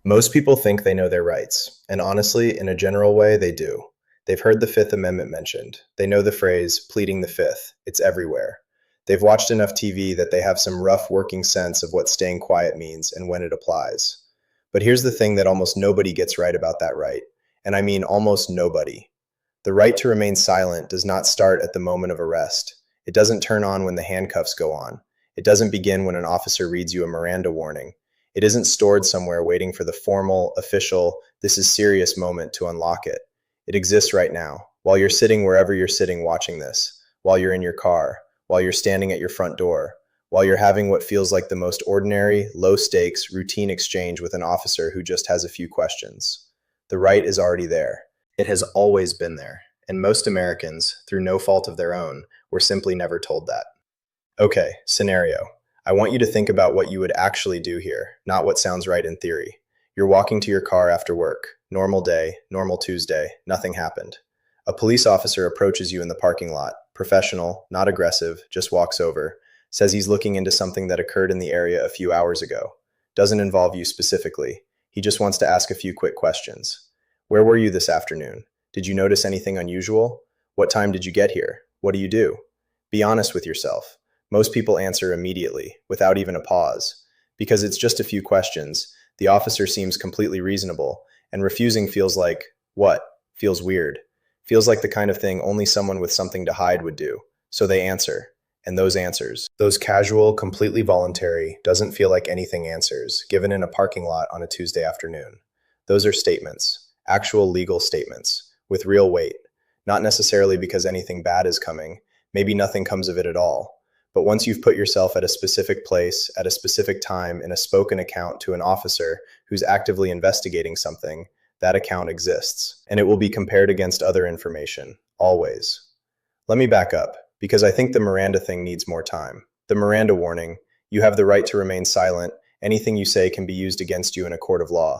Most people think they know their rights, and honestly, in a general way, they do. They've heard the Fifth Amendment mentioned. They know the phrase, pleading the Fifth. It's everywhere. They've watched enough TV that they have some rough working sense of what staying quiet means and when it applies. But here's the thing that almost nobody gets right about that right, and I mean almost nobody. The right to remain silent does not start at the moment of arrest. It doesn't turn on when the handcuffs go on. It doesn't begin when an officer reads you a Miranda warning. It isn't stored somewhere waiting for the formal, official, this is serious moment to unlock it. It exists right now, while you're sitting wherever you're sitting watching this, while you're in your car, while you're standing at your front door, while you're having what feels like the most ordinary, low stakes, routine exchange with an officer who just has a few questions. The right is already there. It has always been there, and most Americans, through no fault of their own, were simply never told that. Okay, scenario. I want you to think about what you would actually do here, not what sounds right in theory. You're walking to your car after work. Normal day, normal Tuesday, nothing happened. A police officer approaches you in the parking lot, professional, not aggressive, just walks over, says he's looking into something that occurred in the area a few hours ago. Doesn't involve you specifically. He just wants to ask a few quick questions. Where were you this afternoon? Did you notice anything unusual? What time did you get here? What do you do? Be honest with yourself. Most people answer immediately, without even a pause. Because it's just a few questions, the officer seems completely reasonable, and refusing feels like, what? Feels weird. Feels like the kind of thing only someone with something to hide would do. So they answer. And those answers, those casual, completely voluntary, doesn't feel like anything answers, given in a parking lot on a Tuesday afternoon. Those are statements, actual legal statements, with real weight. Not necessarily because anything bad is coming, maybe nothing comes of it at all. But once you've put yourself at a specific place, at a specific time, in a spoken account to an officer who's actively investigating something, that account exists. And it will be compared against other information, always. Let me back up, because I think the Miranda thing needs more time. The Miranda warning, you have the right to remain silent, anything you say can be used against you in a court of law.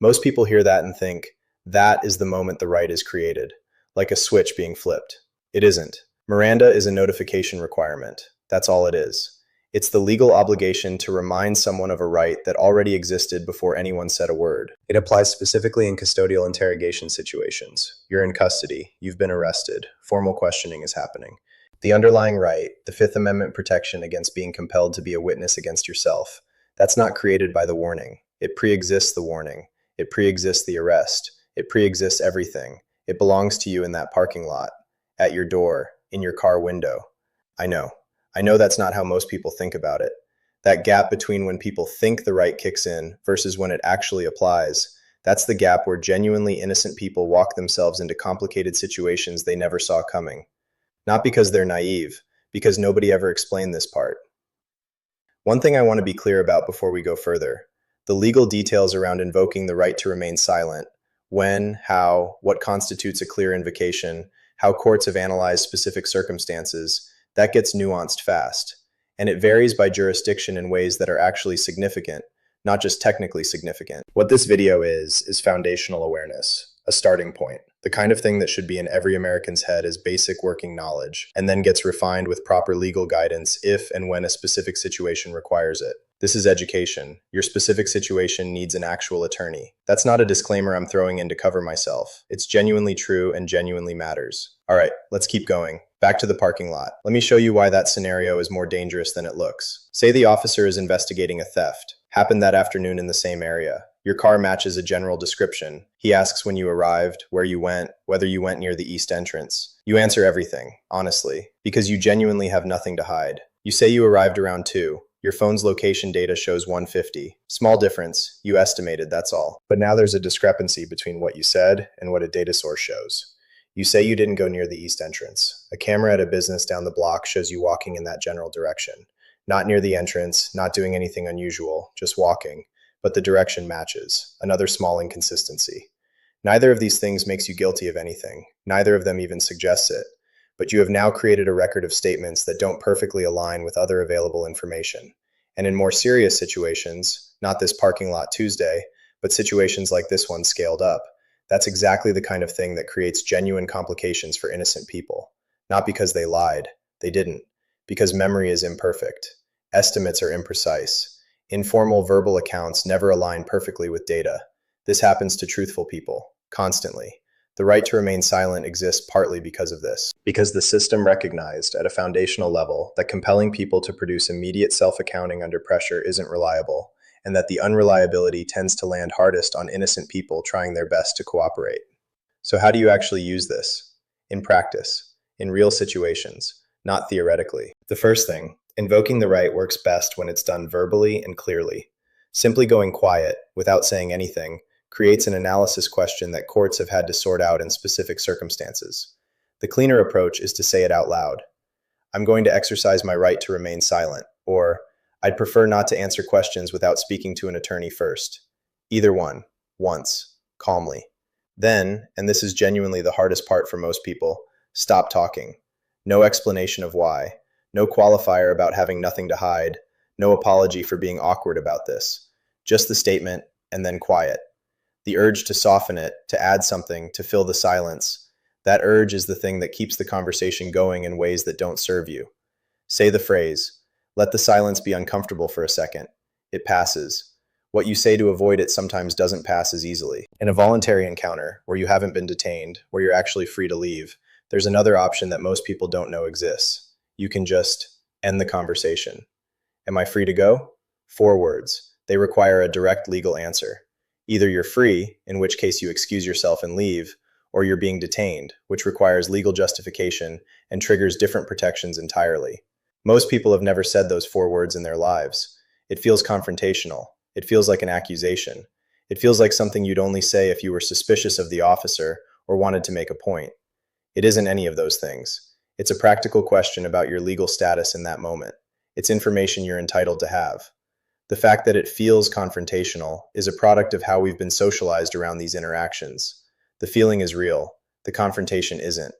Most people hear that and think, that is the moment the right is created, like a switch being flipped. It isn't. Miranda is a notification requirement. That's all it is. It's the legal obligation to remind someone of a right that already existed before anyone said a word. It applies specifically in custodial interrogation situations. You're in custody, you've been arrested, formal questioning is happening. The underlying right, the Fifth Amendment protection against being compelled to be a witness against yourself, that's not created by the warning. It pre-exists the warning. It pre-exists the arrest. It pre-exists everything. It belongs to you in that parking lot, at your door, in your car window. I know. I know that's not how most people think about it. That gap between when people think the right kicks in versus when it actually applies, that's the gap where genuinely innocent people walk themselves into complicated situations they never saw coming. Not because they're naive, because nobody ever explained this part. One thing I want to be clear about before we go further, the legal details around invoking the right to remain silent, when, how, what constitutes a clear invocation, how courts have analyzed specific circumstances, that gets nuanced fast. And it varies by jurisdiction in ways that are actually significant, not just technically significant. What this video is foundational awareness, a starting point, the kind of thing that should be in every American's head as basic working knowledge, and then gets refined with proper legal guidance if and when a specific situation requires it. This is education. Your specific situation needs an actual attorney. That's not a disclaimer I'm throwing in to cover myself. It's genuinely true and genuinely matters. All right, let's keep going. Back to the parking lot. Let me show you why that scenario is more dangerous than it looks. Say the officer is investigating a theft. Happened that afternoon in the same area. Your car matches a general description. He asks when you arrived, where you went, whether you went near the east entrance. You answer everything, honestly, because you genuinely have nothing to hide. You say you arrived around 2. Your phone's location data shows 150. Small difference, you estimated, that's all. But now there's a discrepancy between what you said and what a data source shows. You say you didn't go near the east entrance. A camera at a business down the block shows you walking in that general direction. Not near the entrance, not doing anything unusual, just walking. But the direction matches. Another small inconsistency. Neither of these things makes you guilty of anything. Neither of them even suggests it. But you have now created a record of statements that don't perfectly align with other available information. And in more serious situations, not this parking lot Tuesday, but situations like this one scaled up, that's exactly the kind of thing that creates genuine complications for innocent people. Not because they lied. They didn't. Because memory is imperfect. Estimates are imprecise. Informal verbal accounts never align perfectly with data. This happens to truthful people, constantly. The right to remain silent exists partly because of this. Because the system recognized at a foundational level that compelling people to produce immediate self-accounting under pressure isn't reliable, and that the unreliability tends to land hardest on innocent people trying their best to cooperate. So how do you actually use this? In practice, in real situations, not theoretically. The first thing, invoking the right works best when it's done verbally and clearly. Simply going quiet, without saying anything, creates an analysis question that courts have had to sort out in specific circumstances. The cleaner approach is to say it out loud. I'm going to exercise my right to remain silent, or I'd prefer not to answer questions without speaking to an attorney first. Either one, once, calmly. Then, and this is genuinely the hardest part for most people, stop talking. No explanation of why. No qualifier about having nothing to hide. No apology for being awkward about this. Just the statement, and then quiet. The urge to soften it, to add something, to fill the silence. That urge is the thing that keeps the conversation going in ways that don't serve you. Say the phrase, let the silence be uncomfortable for a second. It passes. What you say to avoid it sometimes doesn't pass as easily. In a voluntary encounter, where you haven't been detained, where you're actually free to leave, there's another option that most people don't know exists. You can just end the conversation. Am I free to go? 4 words. They require a direct legal answer. Either you're free, in which case you excuse yourself and leave, or you're being detained, which requires legal justification and triggers different protections entirely. Most people have never said those 4 words in their lives. It feels confrontational. It feels like an accusation. It feels like something you'd only say if you were suspicious of the officer or wanted to make a point. It isn't any of those things. It's a practical question about your legal status in that moment. It's information you're entitled to have. The fact that it feels confrontational is a product of how we've been socialized around these interactions. The feeling is real. The confrontation isn't.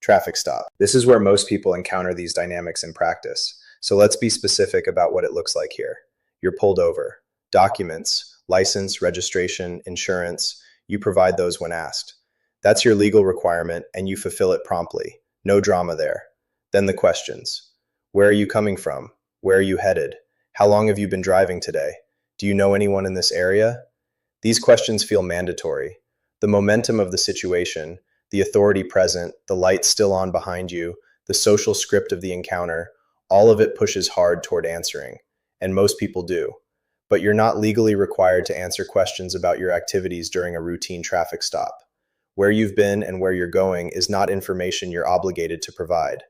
Traffic stop. This is where most people encounter these dynamics in practice. So let's be specific about what it looks like here. You're pulled over. Documents, license, registration, insurance, you provide those when asked. That's your legal requirement, and you fulfill it promptly. No drama there. Then the questions. Where are you coming from? Where are you headed? How long have you been driving today? Do you know anyone in this area? These questions feel mandatory. The momentum of the situation, the authority present, the light still on behind you, the social script of the encounter, all of it pushes hard toward answering. And most people do. But you're not legally required to answer questions about your activities during a routine traffic stop. Where you've been and where you're going is not information you're obligated to provide.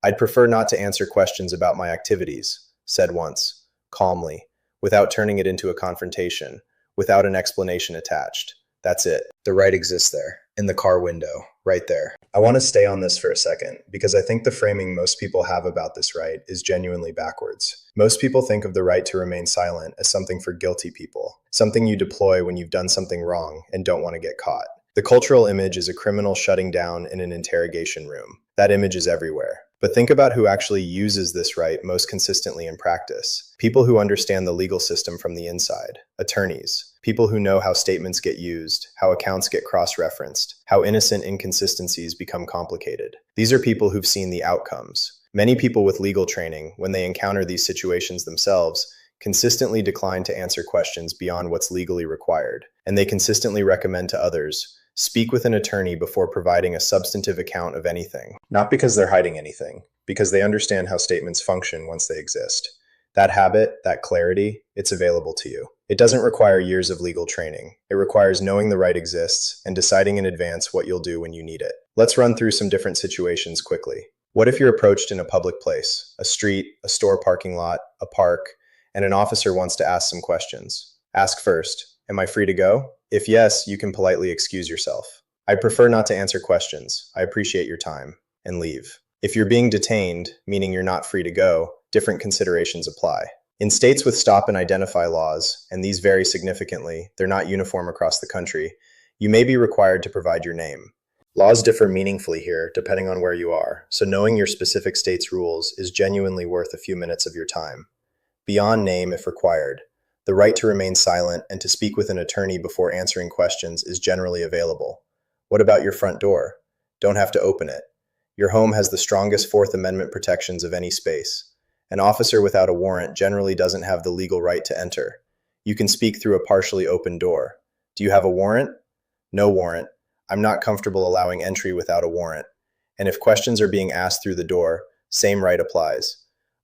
I'd prefer not to answer questions about my activities, said once, calmly, without turning it into a confrontation, without an explanation attached. That's it. The right exists there, in the car window, right there. I want to stay on this for a second, because I think the framing most people have about this right is genuinely backwards. Most people think of the right to remain silent as something for guilty people, something you deploy when you've done something wrong and don't want to get caught. The cultural image is a criminal shutting down in an interrogation room. That image is everywhere. But think about who actually uses this right most consistently in practice. People who understand the legal system from the inside. Attorneys. People who know how statements get used, how accounts get cross-referenced, how innocent inconsistencies become complicated. These are people who've seen the outcomes. Many people with legal training, when they encounter these situations themselves, consistently decline to answer questions beyond what's legally required. And they consistently recommend to others, speak with an attorney before providing a substantive account of anything. Not because they're hiding anything, because they understand how statements function once they exist. That habit, that clarity, it's available to you. It doesn't require years of legal training. It requires knowing the right exists and deciding in advance what you'll do when you need it. Let's run through some different situations quickly. What if you're approached in a public place, a street, a store parking lot, a park, and an officer wants to ask some questions? Ask first, am I free to go? If yes, you can politely excuse yourself. I prefer not to answer questions. I appreciate your time, and leave. If you're being detained, meaning you're not free to go, different considerations apply. In states with stop and identify laws, and these vary significantly, they're not uniform across the country, you may be required to provide your name. Laws differ meaningfully here depending on where you are, so knowing your specific state's rules is genuinely worth a few minutes of your time. Beyond name if required, the right to remain silent and to speak with an attorney before answering questions is generally available. What about your front door? Don't have to open it. Your home has the strongest Fourth Amendment protections of any space. An officer without a warrant generally doesn't have the legal right to enter. You can speak through a partially open door. Do you have a warrant? No warrant. I'm not comfortable allowing entry without a warrant. And if questions are being asked through the door, same right applies.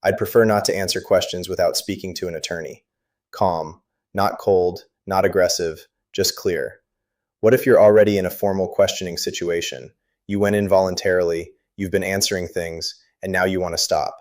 I'd prefer not to answer questions without speaking to an attorney. Calm, not cold, not aggressive, just clear. What if you're already in a formal questioning situation? You went in voluntarily, you've been answering things, and now you want to stop.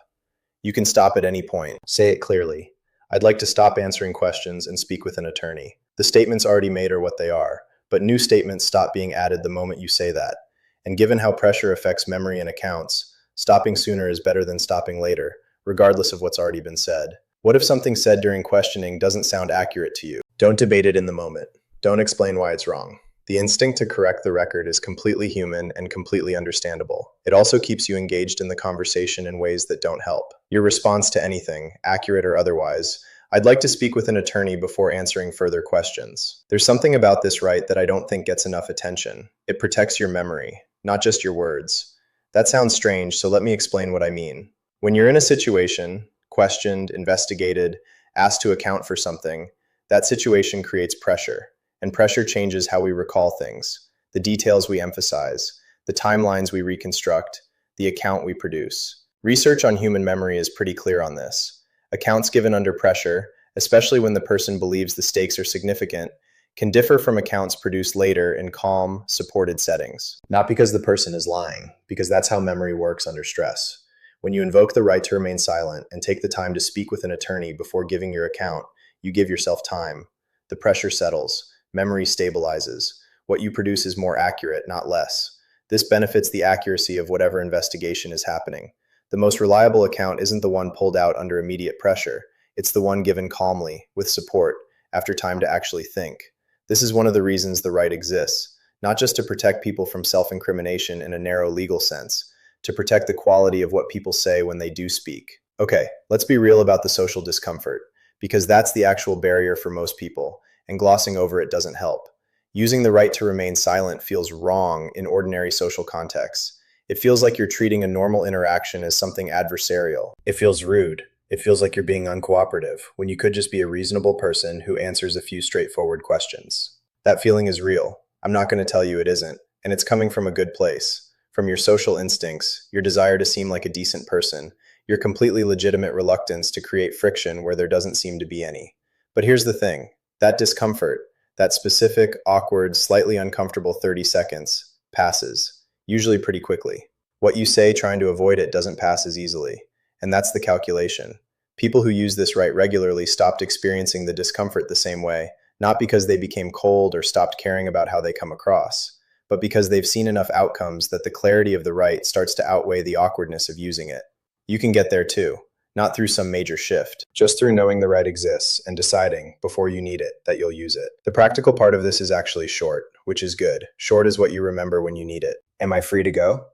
You can stop at any point. Say it clearly. I'd like to stop answering questions and speak with an attorney. The statements already made are what they are, but new statements stop being added the moment you say that. And given how pressure affects memory and accounts, stopping sooner is better than stopping later, regardless of what's already been said. What if something said during questioning doesn't sound accurate to you? Don't debate it in the moment. Don't explain why it's wrong. The instinct to correct the record is completely human and completely understandable. It also keeps you engaged in the conversation in ways that don't help. Your response to anything, accurate or otherwise, I'd like to speak with an attorney before answering further questions. There's something about this right that I don't think gets enough attention. It protects your memory, not just your words. That sounds strange, so let me explain what I mean. When you're in a situation, questioned, investigated, asked to account for something, that situation creates pressure. And pressure changes how we recall things, the details we emphasize, the timelines we reconstruct, the account we produce. Research on human memory is pretty clear on this. Accounts given under pressure, especially when the person believes the stakes are significant, can differ from accounts produced later in calm, supported settings. Not because the person is lying, because that's how memory works under stress. When you invoke the right to remain silent and take the time to speak with an attorney before giving your account, you give yourself time. The pressure settles. Memory stabilizes. What you produce is more accurate, not less. This benefits the accuracy of whatever investigation is happening. The most reliable account isn't the one pulled out under immediate pressure. It's the one given calmly, with support, after time to actually think. This is one of the reasons the right exists, not just to protect people from self-incrimination in a narrow legal sense, to protect the quality of what people say when they do speak. Okay, let's be real about the social discomfort, because that's the actual barrier for most people, and glossing over it doesn't help. Using the right to remain silent feels wrong in ordinary social contexts. It feels like you're treating a normal interaction as something adversarial. It feels rude. It feels like you're being uncooperative, when you could just be a reasonable person who answers a few straightforward questions. That feeling is real. I'm not going to tell you it isn't, and it's coming from a good place. From your social instincts, your desire to seem like a decent person, your completely legitimate reluctance to create friction where there doesn't seem to be any. But here's the thing. That discomfort, that specific, awkward, slightly uncomfortable 30 seconds, passes, usually pretty quickly. What you say trying to avoid it doesn't pass as easily, and that's the calculation. People who use this right regularly stopped experiencing the discomfort the same way, not because they became cold or stopped caring about how they come across, but because they've seen enough outcomes that the clarity of the right starts to outweigh the awkwardness of using it. You can get there too. Not through some major shift, just through knowing the right exists and deciding, before you need it, that you'll use it. The practical part of this is actually short, which is good. Short is what you remember when you need it. Am I free to go?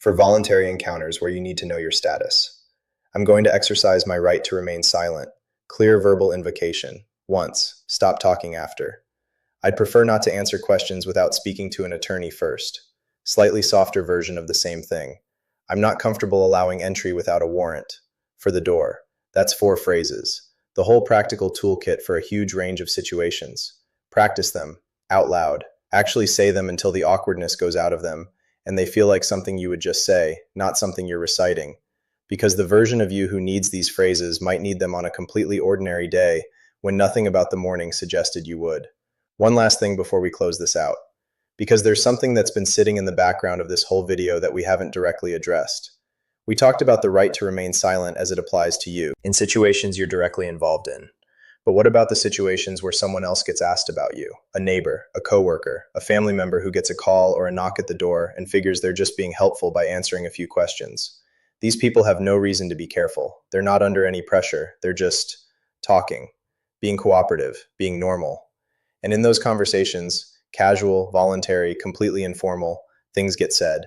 For voluntary encounters where you need to know your status. I'm going to exercise my right to remain silent. Clear verbal invocation. Once. Stop talking after. I'd prefer not to answer questions without speaking to an attorney first. Slightly softer version of the same thing. I'm not comfortable allowing entry without a warrant. For the door. That's 4 phrases. The whole practical toolkit for a huge range of situations. Practice them, out loud. Actually say them until the awkwardness goes out of them, and they feel like something you would just say, not something you're reciting. Because the version of you who needs these phrases might need them on a completely ordinary day when nothing about the morning suggested you would. One last thing before we close this out. Because there's something that's been sitting in the background of this whole video that we haven't directly addressed. We talked about the right to remain silent as it applies to you, in situations you're directly involved in. But what about the situations where someone else gets asked about you? A neighbor, a coworker, a family member who gets a call or a knock at the door and figures they're just being helpful by answering a few questions. These people have no reason to be careful. They're not under any pressure. They're just talking, being cooperative, being normal. And in those conversations, casual, voluntary, completely informal, things get said.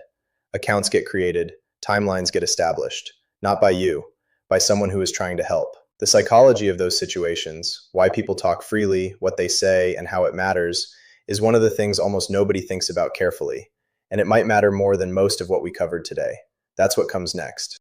Accounts get created. Timelines get established, not by you, by someone who is trying to help. The psychology of those situations, why people talk freely, what they say, and how it matters, is one of the things almost nobody thinks about carefully, and it might matter more than most of what we covered today. That's what comes next.